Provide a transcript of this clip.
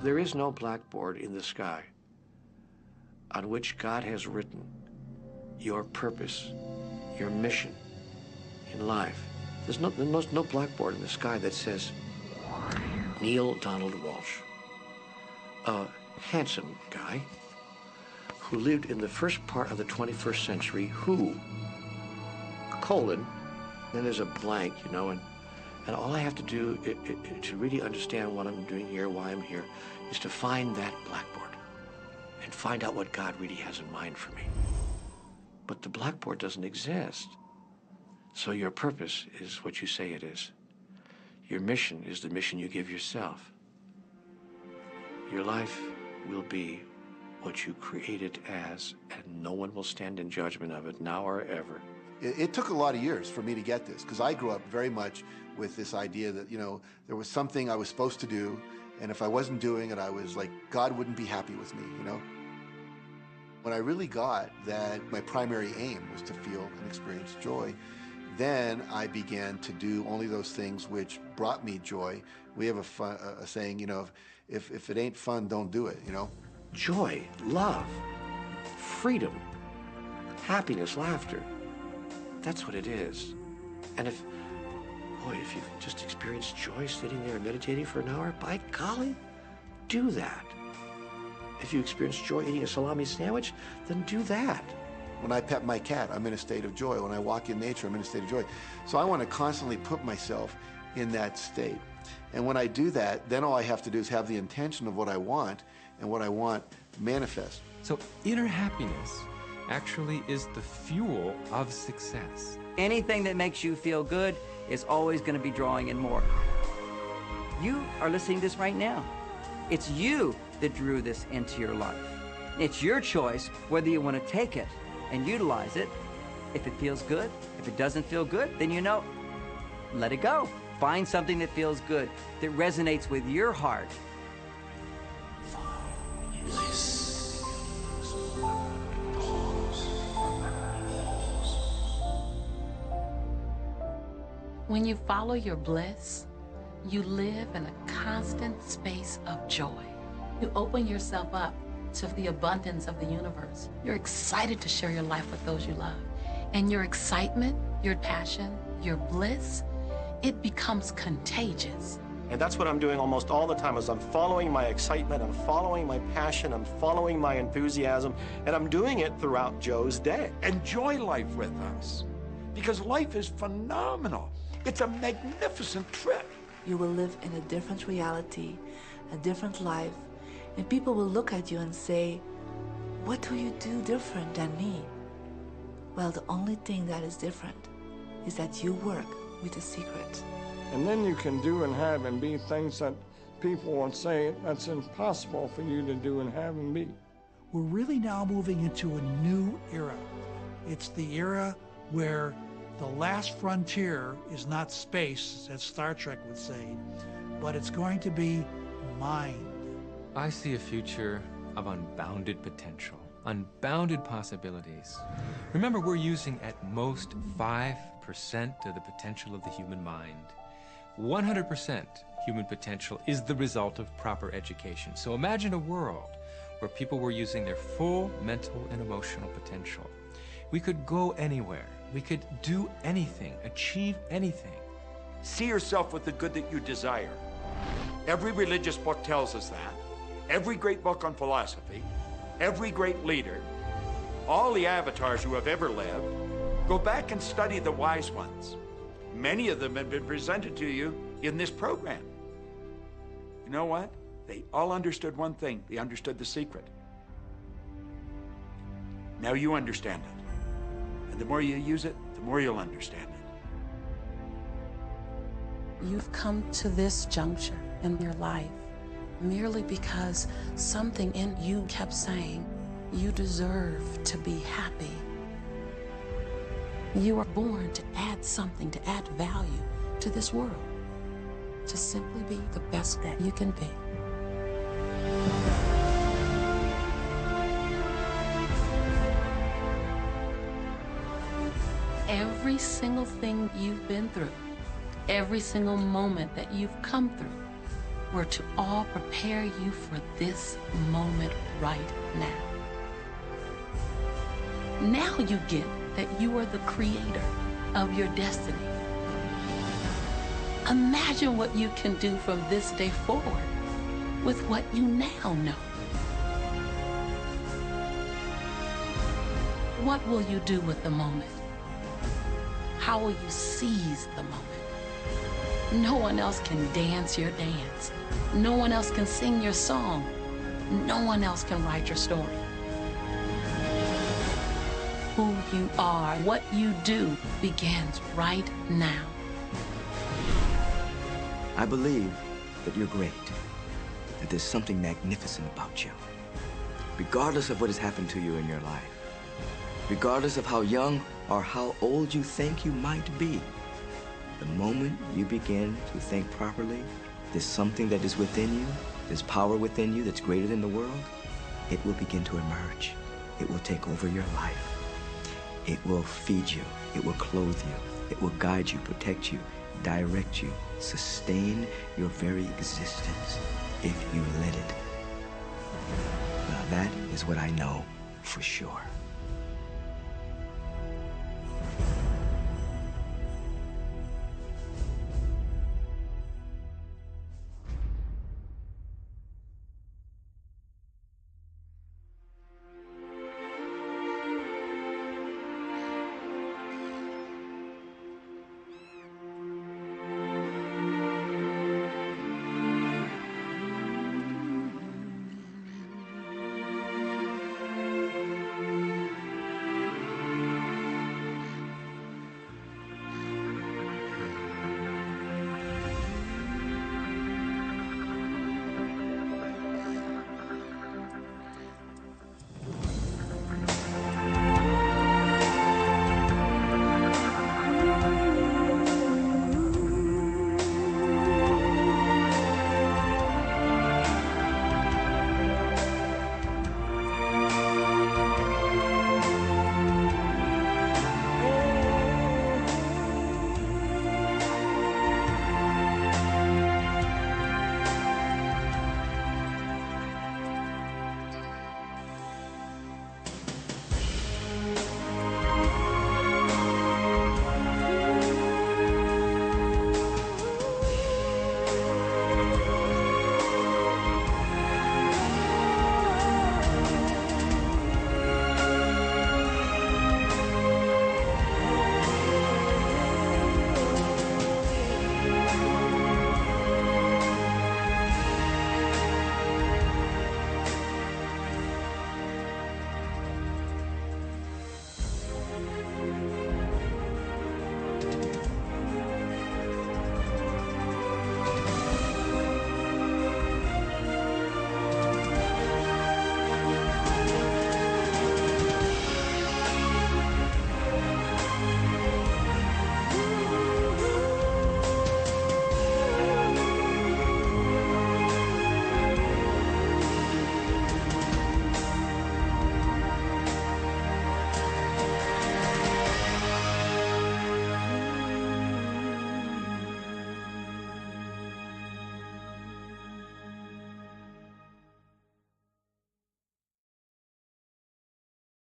There is no blackboard in the sky on which God has written your purpose, your mission in life. There's no blackboard in the sky that says Neil Donald Walsh, a handsome guy who lived in the first part of the 21st century, who, colon, then there's a blank, you know, and all I have to do to really understand what I'm doing here, why I'm here, is to find that blackboard and find out what God really has in mind for me. But the blackboard doesn't exist. So your purpose is what you say it is. Your mission is the mission you give yourself. Your life will be what you create it as, and no one will stand in judgment of it, now or ever. It took a lot of years for me to get this, because I grew up very much with this idea that, you know, there was something I was supposed to do, and if I wasn't doing it, I was like, God wouldn't be happy with me, you know? When I really got that my primary aim was to feel and experience joy, then I began to do only those things which brought me joy. We have a saying, you know, if it ain't fun, don't do it, you know? Joy, love, freedom, happiness, laughter. That's what it is. And if you've just experienced joy sitting there and meditating for an hour, by golly, do that. If you experience joy eating a salami sandwich, then do that. When I pet my cat, I'm in a state of joy. When I walk in nature, I'm in a state of joy. So I want to constantly put myself in that state. And when I do that, then all I have to do is have the intention of what I want, and what I want manifest. So inner happiness actually is the fuel of success. Anything that makes you feel good is always going to be drawing in more. You are listening to this right now. It's you that drew this into your life. It's your choice whether you want to take it and utilize it. If it feels good, if it doesn't feel good, then you know, let it go. Find something that feels good, that resonates with your heart. When you follow your bliss, you live in a constant space of joy. You open yourself up to the abundance of the universe. You're excited to share your life with those you love. And your excitement, your passion, your bliss, it becomes contagious. And that's what I'm doing almost all the time, is I'm following my excitement, I'm following my passion, I'm following my enthusiasm, and I'm doing it throughout Joe's day. Enjoy life with us, because life is phenomenal. It's a magnificent trip. You will live in a different reality, a different life, and people will look at you and say, what do you do different than me? Well, the only thing that is different is that you work with a secret. And then you can do and have and be things that people will say that's impossible for you to do and have and be. We're really now moving into a new era. It's the era where the last frontier is not space, as Star Trek would say, but it's going to be mind. I see a future of unbounded potential, unbounded possibilities. Remember, we're using at most 5% of the potential of the human mind. 100% human potential is the result of proper education. So imagine a world where people were using their full mental and emotional potential. We could go anywhere. We could do anything, achieve anything. See yourself with the good that you desire. Every religious book tells us that. Every great book on philosophy, every great leader, all the avatars who have ever lived. Go back and study the wise ones. Many of them have been presented to you in this program. You know what? They all understood one thing. They understood the secret. Now you understand it. And the more you use it, the more you'll understand it. You've come to this juncture in your life merely because something in you kept saying, you deserve to be happy. You are born to add something, to add value to this world, to simply be the best that you can be. Every single thing you've been through, every single moment that you've come through, were to all prepare you for this moment right now. Now you get that you are the creator of your destiny. Imagine what you can do from this day forward with what you now know. What will you do with the moment? How will you seize the moment? No one else can dance your dance. No one else can sing your song. No one else can write your story. Who you are, what you do, begins right now. I believe that you're great, that there's something magnificent about you. Regardless of what has happened to you in your life, regardless of how young or how old you think you might be, the moment you begin to think properly, there's something that is within you, there's power within you that's greater than the world, it will begin to emerge. It will take over your life. It will feed you. It will clothe you. It will guide you, protect you, direct you, sustain your very existence if you let it. Now that is what I know for sure.